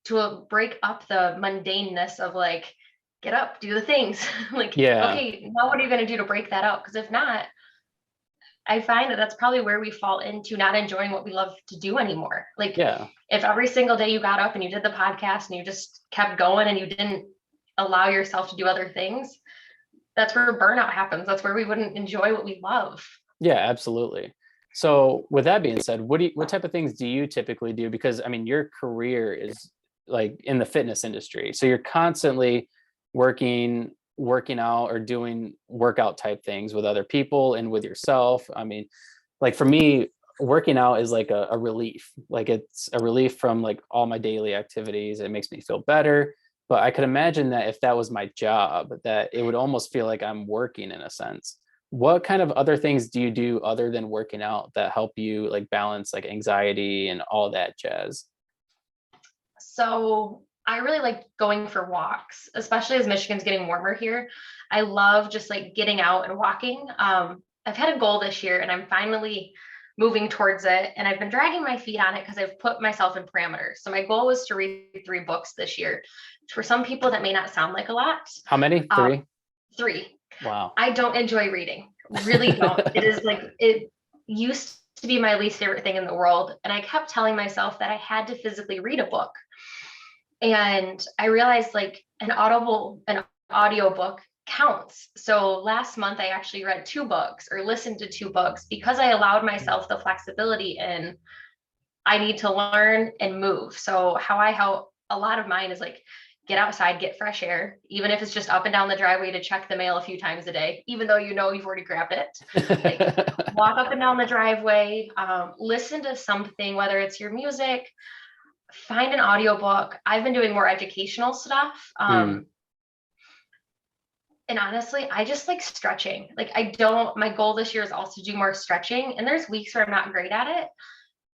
to break up the mundaneness of like, get up, do the things. Like, Yeah. okay, now what are you going to do to break that up? Because if not, I find that that's probably where we fall into not enjoying what we love to do anymore. Like, Yeah. if every single day you got up and you did the podcast and you just kept going and you didn't allow yourself to do other things, that's where burnout happens. That's where we wouldn't enjoy what we love. Yeah, absolutely. So with that being said, what type of things do you typically do? Because I mean, your career is like in the fitness industry. So you're constantly working out or doing workout type things with other people and with yourself. I mean, like for me, working out is like a relief. Like it's a relief from like all my daily activities. It makes me feel better. But I could imagine that if that was my job, that it would almost feel like I'm working in a sense. What kind of other things do you do other than working out that help you like balance like anxiety and all that jazz? So I really like going for walks, especially as Michigan's getting warmer here. I love just like getting out and walking. I've had a goal this year and I'm finally moving towards it. And I've been dragging my feet on it because I've put myself in parameters. So my goal was to read 3 books this year. For some people, that may not sound like a lot. How many? Um, 3? 3. Wow. I don't enjoy reading, really don't. It is like, it used to be my least favorite thing in the world. And I kept telling myself that I had to physically read a book. And I realized like an audio book counts. So last month I actually read 2 books or listened to 2 books because I allowed myself the flexibility in I need to learn and move. So how a lot of mine is like get outside, get fresh air, even if it's just up and down the driveway to check the mail a few times a day, even though you know you've already grabbed it. Like walk up and down the driveway, listen to something, whether it's your music, find an audiobook. I've been doing more educational stuff. Mm, And honestly, I just like stretching. Like I don't, my goal this year is also to do more stretching. And there's weeks where I'm not great at it,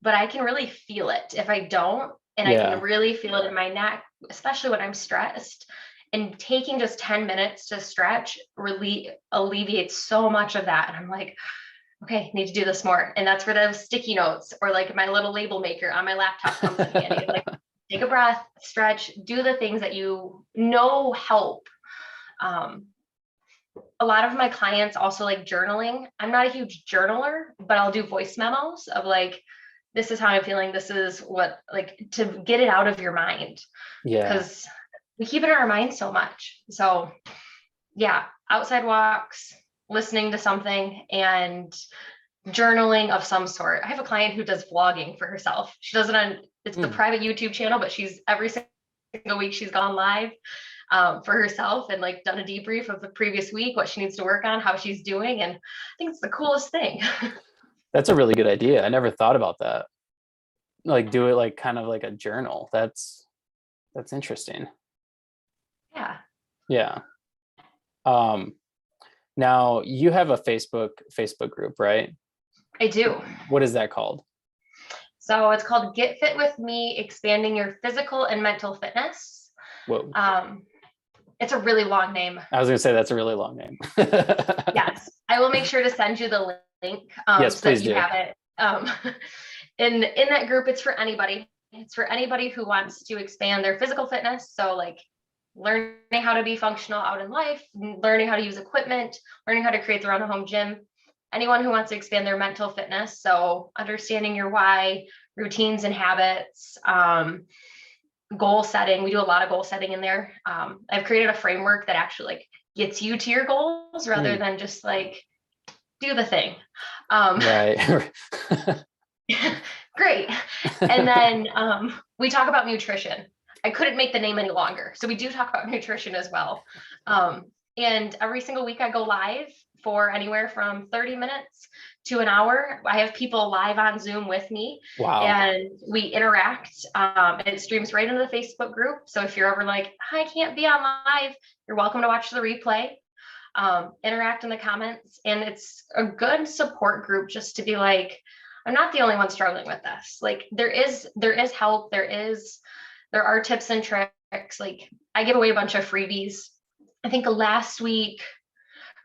but I can really feel it if I don't. And I can yeah. really feel it in my neck, especially when I'm stressed. And taking just 10 minutes to stretch really alleviates so much of that. And I'm like, okay, need to do this more. And that's where those sticky notes or like my little label maker on my laptop comes in handy. Like take a breath, stretch, do the things that you know help. Um, a lot of my clients also like journaling. I'm not a huge journaler, but I'll do voice memos of like, this is how I'm feeling. This is what, like, to get it out of your mind Yeah. because we keep it in our mind so much. So, yeah, outside walks, listening to something, and journaling of some sort. I have a client who does vlogging for herself. She does it on, it's the Mm. private YouTube channel, but she's every single week she's gone live for herself and like done a debrief of the previous week, what she needs to work on, how she's doing. And I think it's the coolest thing. That's a really good idea. I never thought about that. Like do it like kind of like a journal. That's interesting. Yeah, Yeah. Um Now you have a Facebook group, right? I do. What is that called? So it's called Get Fit With Me, Expanding Your Physical and Mental Fitness. Whoa. It's a really long name. I was gonna say that's a really long name. Yes, I will make sure to send you the link Yes, so that please you do. have it. In that group, it's for anybody. It's for anybody who wants to expand their physical fitness. So like learning how to be functional out in life, learning how to use equipment, learning how to create their own home gym. anyone who wants to expand their mental fitness. So understanding your why, routines and habits, goal setting. We do a lot of goal setting in there. I've created a framework that actually like gets you to your goals rather than just like do the thing. Right. Great. And then we talk about nutrition. I couldn't make the name any longer. So we do talk about nutrition as well. And every single week I go live for anywhere from 30 minutes to an hour. I have people live on Zoom with me. Wow. And we interact. It streams right into the Facebook group. So if you're ever like, I can't be on live, you're welcome to watch the replay. Interact in the comments. And it's a good support group just to be like, I'm not the only one struggling with this. Like there is help. There are tips and tricks. Like I give away a bunch of freebies. I think last week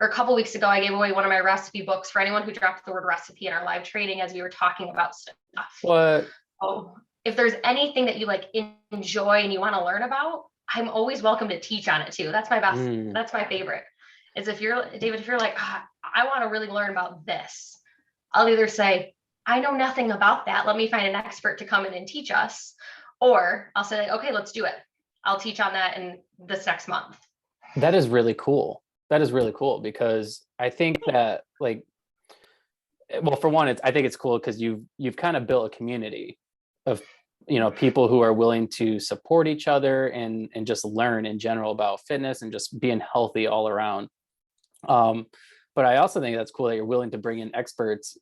or a couple weeks ago, I gave away one of my recipe books for anyone who dropped the word recipe in our live training as we were talking about stuff. What? So if there's anything that you like enjoy and you want to learn about, I'm always welcome to teach on it too. That's my best. That's my favorite. Is if you're David, if you're like, I want to really learn about this, I'll either say, I know nothing about that. Let me find an expert to come in and teach us. Or I'll say, okay, let's do it. I'll teach on that in this next month. That is really cool. That is really cool because I think that like, well, for one, I think it's cool because you've kind of built a community of, people who are willing to support each other and just learn in general about fitness and just being healthy all around. But I also think that's cool that you're willing to bring in experts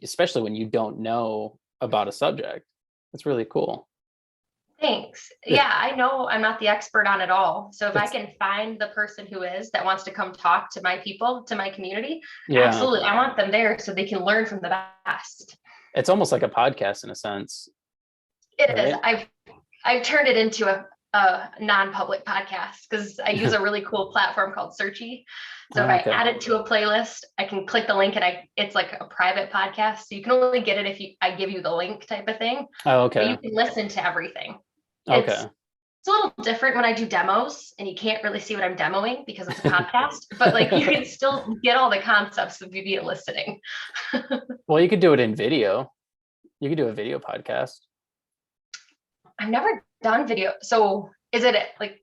especially when you don't know about a subject. That's really cool. Thanks. Yeah, I know I'm not the expert on it all. So if I can find the person who is that wants to come talk to my people, to my community, absolutely. I want them there so they can learn from the best. It's almost like a podcast in a sense. It is. I've turned it into a non-public podcast because I use a really cool platform called Searchy. So if I add it to a playlist, I can click the link and it's like a private podcast. So you can only get it if I give you the link type of thing. Oh, okay. But you can listen to everything. Okay. It's a little different when I do demos and you can't really see what I'm demoing because it's a podcast, but like you can still get all the concepts of you listening. Well, you could do it in video. You could do a video podcast. I've never done video. So is it like,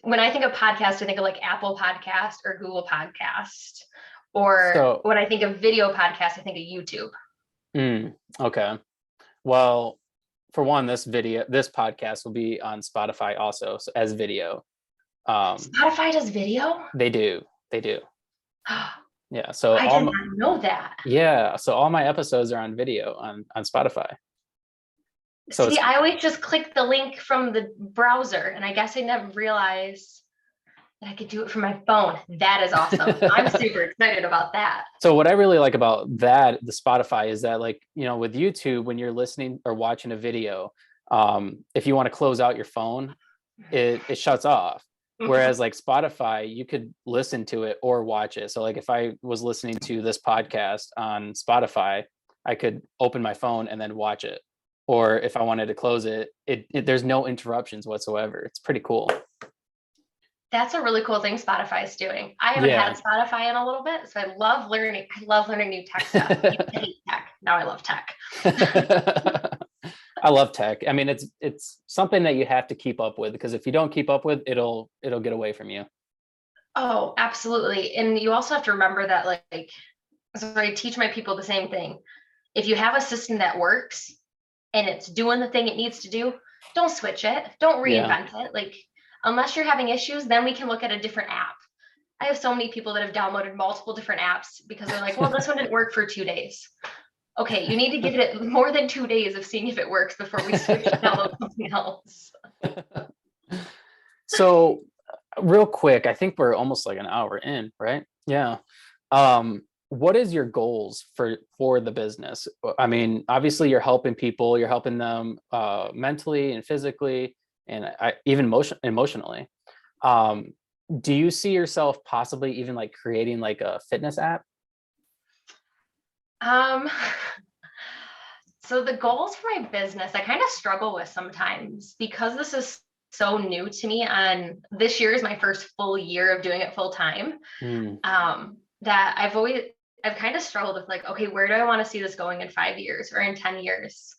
when I think of podcast, I think of like Apple Podcast or Google Podcast, or when I think of video podcast, I think of YouTube. Okay. Well, for one, this podcast will be on Spotify also, so as video. Spotify does video? They do. Yeah. So I did not know that. Yeah. So all my episodes are on video on Spotify. So see, I always just click the link from the browser, and I guess I never realized that I could do it from my phone. That is awesome. I'm super excited about that. So what I really like about the Spotify, is that like, with YouTube, when you're listening or watching a video, if you want to close out your phone, it shuts off. Whereas like Spotify, you could listen to it or watch it. So like if I was listening to this podcast on Spotify, I could open my phone and then watch it. Or if I wanted to close it, there's no interruptions whatsoever. It's pretty cool. That's a really cool thing Spotify is doing. I haven't had Spotify in a little bit, so I love learning new tech stuff. I used to hate tech. Now I love tech. I love tech. I mean, it's something that you have to keep up with, because if you don't keep up with, it'll get away from you. Oh, absolutely. And you also have to remember that, like, so I teach my people the same thing. If you have a system that works and it's doing the thing it needs to do, don't switch it. Don't reinvent it. Like, unless you're having issues, then we can look at a different app. I have so many people that have downloaded multiple different apps because they're like, well, this one didn't work for 2 days. Okay, you need to give it more than 2 days of seeing if it works before we switch to download something else. So real quick, I think we're almost like an hour in, right? Yeah. What is your goals for the business? I mean, obviously you're helping people, you're helping them mentally and physically, and even emotionally. Do you see yourself possibly even like creating like a fitness app? So the goals for my business, I kind of struggle with sometimes because this is so new to me, and this year is my first full year of doing it full time. That I've kind of struggled with like, okay, where do I want to see this going in 5 years or in 10 years?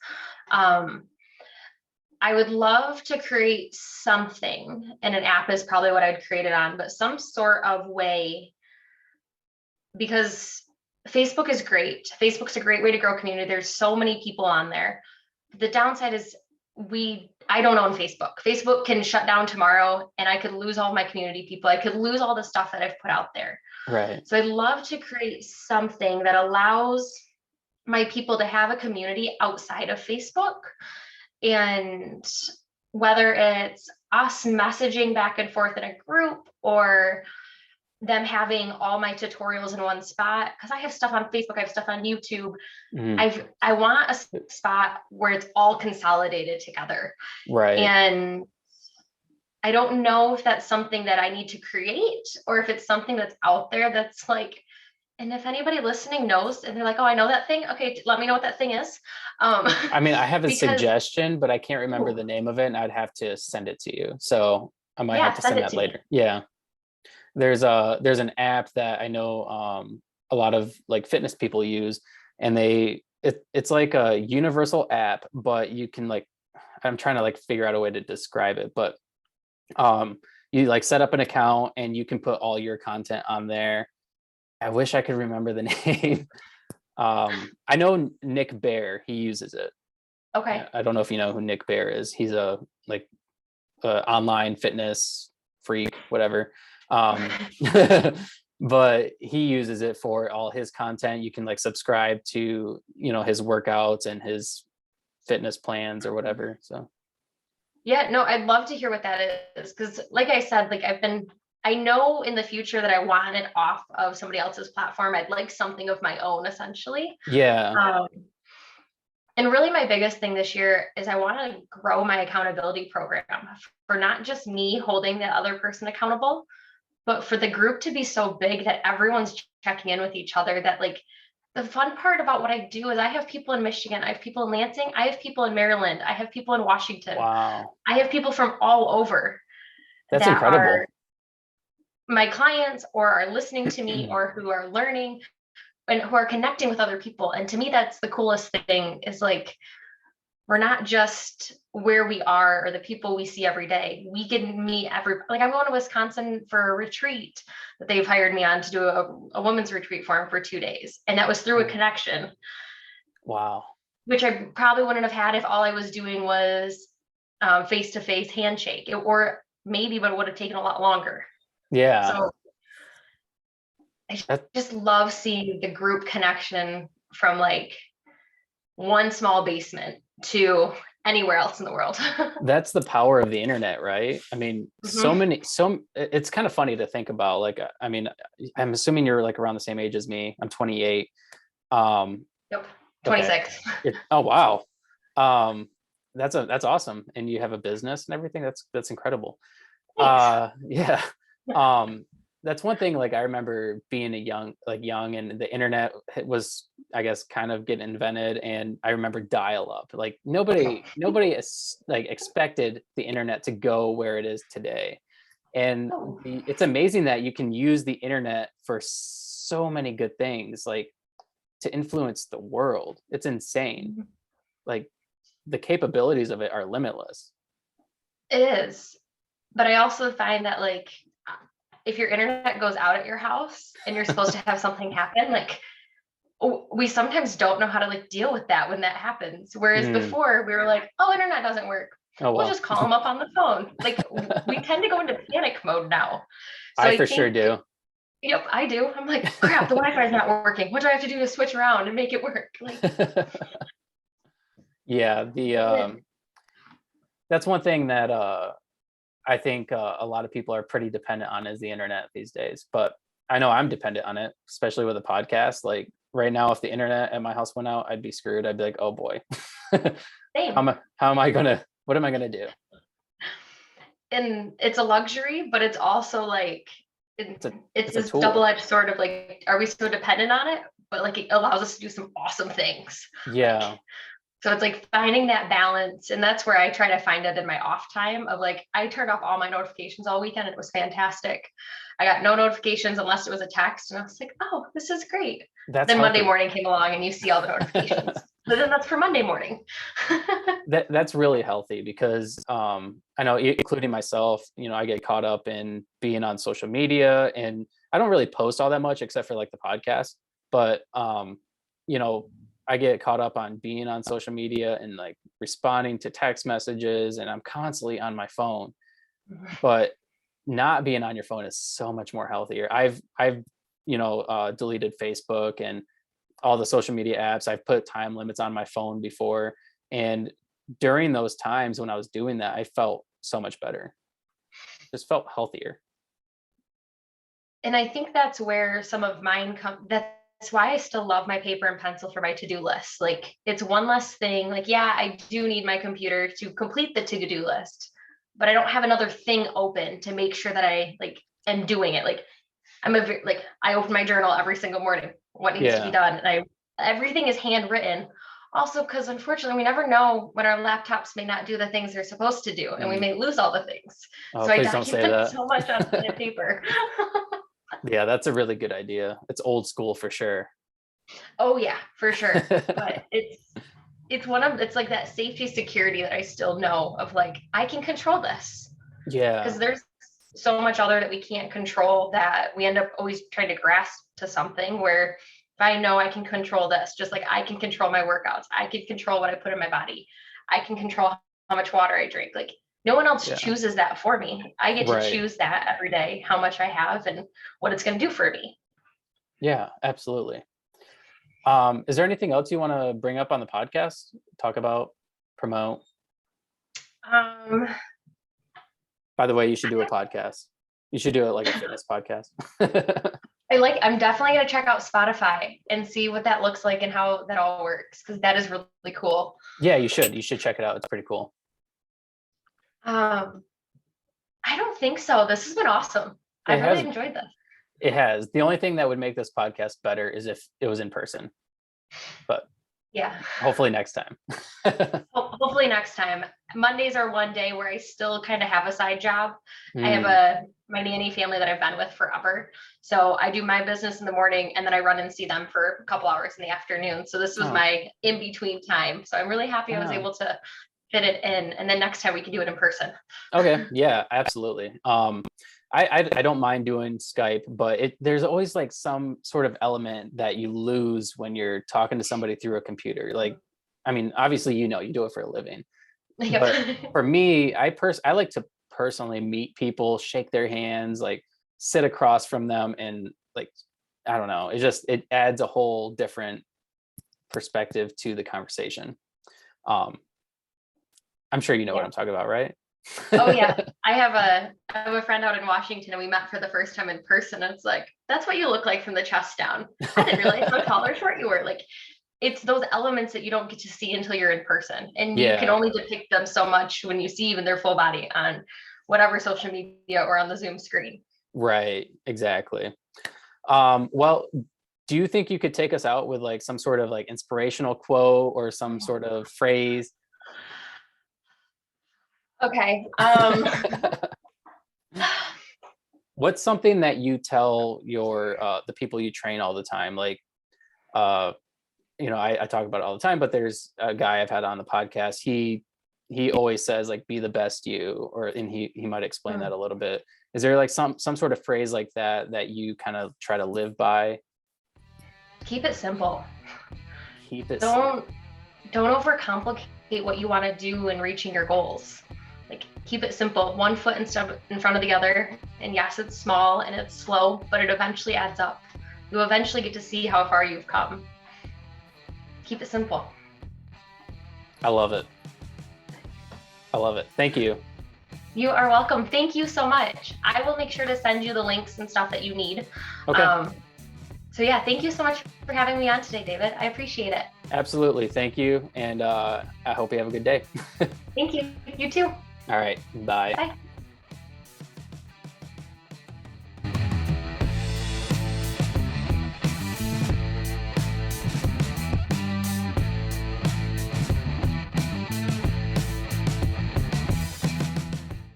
I would love to create something, and an app is probably what I'd create it on, but some sort of way, because Facebook is great. Facebook's a great way to grow community. There's so many people on there. The downside is I don't own Facebook. Facebook can shut down tomorrow and I could lose all my community people. I could lose all the stuff that I've put out there. Right. So I'd love to create something that allows my people to have a community outside of Facebook. And whether it's us messaging back and forth in a group or them having all my tutorials in one spot, because I have stuff on Facebook, I have stuff on YouTube. I want a spot where it's all consolidated together. Right. And I don't know if that's something that I need to create or if it's something that's out there that's like, and if anybody listening knows and they're like, oh, I know that thing. Okay, let me know what that thing is. I mean, I have a suggestion, but I can't remember the name of it, and I'd have to send it to you. So I might have to send that later. Yeah. There's an app that I know a lot of like fitness people use, and it's like a universal app, but you can like, I'm trying to like figure out a way to describe it, but you like set up an account and you can put all your content on there. I wish I could remember the name. I know Nick Bear, he uses it. Okay. I don't know if you know who Nick Bear is. He's a like online fitness freak, whatever. But he uses it for all his content. You can like subscribe to, his workouts and his fitness plans or whatever. So yeah, no, I'd love to hear what that is. Cause like I said, like I know in the future that I want it off of somebody else's platform. I'd like something of my own, essentially. Yeah. And really my biggest thing this year is I want to grow my accountability program for not just me holding the other person accountable, but for the group to be so big that everyone's checking in with each other. That like the fun part about what I do is I have people in Michigan, I have people in Lansing, I have people in Maryland, I have people in Washington. Wow. I have people from all over. That's incredible. Are my clients or are listening to me or who are learning and who are connecting with other people. And to me, that's the coolest thing is like, we're not just where we are or the people we see every day. We can meet like I'm going to Wisconsin for a retreat that they've hired me on to do a women's retreat for them for 2 days. And that was through a connection. Wow. Which I probably wouldn't have had if all I was doing was face-to-face handshake, or maybe, but it would have taken a lot longer. Yeah. So I just love seeing the group connection from like one small basement to anywhere else in the world. That's the power of the internet, right? I mean, it's kind of funny to think about. Like, I mean, I'm assuming you're like around the same age as me. I'm 28. Yep. 26. Okay. Oh, wow. That's awesome. And you have a business and everything. That's incredible. Yeah. That's one thing. Like I remember being young and the internet was, I guess, kind of getting invented. And I remember dial up. Like nobody is like expected the internet to go where it is today. And it's amazing that you can use the internet for so many good things, like to influence the world. It's insane. Like the capabilities of it are limitless. It is. But I also find that like, if your internet goes out at your house and you're supposed to have something happen, like we sometimes don't know how to like deal with that when that happens. Whereas before we were like, oh, internet doesn't work. Oh, well. We'll just call them up on the phone. Like we tend to go into panic mode now. So I for sure do. Yep, I do. I'm like, crap, the Wi-Fi is not working. What do I have to do to switch around and make it work? Like, yeah, that's one thing that I think a lot of people are pretty dependent on is the internet these days. But I know I'm dependent on it, especially with a podcast. Like right now, if the internet at my house went out, I'd be screwed. I'd be like, oh boy, what am I gonna do? And it's a luxury, but it's also like it's this double-edged sword of like, are we so dependent on it? But like it allows us to do some awesome things. Yeah. So it's like finding that balance. And that's where I try to find it in my off time of like, I turned off all my notifications all weekend. It was fantastic. I got no notifications unless it was a text. And I was like, oh, this is great. That's then healthy. Monday morning came along and you see all the notifications. But then that's for Monday morning. That's really healthy because I know, including myself, I get caught up in being on social media, and I don't really post all that much except for like the podcast. But I get caught up on being on social media and like responding to text messages, and I'm constantly on my phone. But not being on your phone is so much more healthier. I've deleted Facebook and all the social media apps. I've put time limits on my phone before, and during those times when I was doing that, I felt so much better. Just felt healthier. And I think that's where some of mine come. That's why I still love my paper and pencil for my to-do list. Like it's one less thing. Like, yeah, I do need my computer to complete the to-do list, but I don't have another thing open to make sure that I like am doing it. Like I open my journal every single morning, what needs to be done. And everything is handwritten. Also, because unfortunately, we never know when our laptops may not do the things they're supposed to do, and we may lose all the things. Oh, so I please don't say document that. so much on pen and paper. Yeah, that's a really good idea. It's old school for sure. Oh yeah, for sure. But it's like that safety security that I still know of, like, I can control this. Yeah. Because there's so much other that we can't control that we end up always trying to grasp to something where if I know I can control this, just like I can control my workouts, I can control what I put in my body, I can control how much water I drink. Like no one else chooses that for me. I get to choose that every day, how much I have and what it's going to do for me. Yeah, absolutely. Is there anything else you want to bring up on the podcast? Talk about, promote? By the way, you should do a podcast. You should do it like a fitness podcast. I'm definitely going to check out Spotify and see what that looks like and how that all works, because that is really cool. Yeah, you should check it out. It's pretty cool. I don't think so. This has been awesome. I really enjoyed this. It has. The only thing that would make this podcast better is if it was in person. But yeah, hopefully next time. Hopefully next time. Mondays are one day where I still kind of have a side job. I have my nanny family that I've been with forever. So I do my business in the morning and then I run and see them for a couple hours in the afternoon. So this was my in-between time. So I'm really happy I was able to fit it in. And then next time we can do it in person. Okay. Yeah, absolutely. I don't mind doing Skype, but there's always like some sort of element that you lose when you're talking to somebody through a computer. Like, I mean, obviously, you do it for a living. Yep. But for me, I like to personally meet people, shake their hands, like sit across from them, and like, I don't know, it adds a whole different perspective to the conversation. I'm sure you know what I'm talking about, right? Oh yeah. I have a friend out in Washington and we met for the first time in person. And it's like, that's what you look like from the chest down. I didn't realize how tall or short you were. Like it's those elements that you don't get to see until you're in person. And you can only depict them so much when you see even their full body on whatever social media or on the Zoom screen. Right. Exactly. Well, do you think you could take us out with like some sort of like inspirational quote or some sort of phrase? Okay. What's something that you tell your the people you train all the time? Like, I talk about it all the time, but there's a guy I've had on the podcast. He always says like, be the best you, and he might explain that a little bit. Is there like some sort of phrase like that you kind of try to live by? Keep it simple. Don't overcomplicate what you want to do in reaching your goals. Like keep it simple, one foot in front of the other. And yes, it's small and it's slow, but it eventually adds up. You eventually get to see how far you've come. Keep it simple. I love it. Thank you. You are welcome. Thank you so much. I will make sure to send you the links and stuff that you need. Okay. So yeah, thank you so much for having me on today, David. I appreciate it. Absolutely. Thank you. And I hope you have a good day. Thank you. You too. All right. Bye. Bye.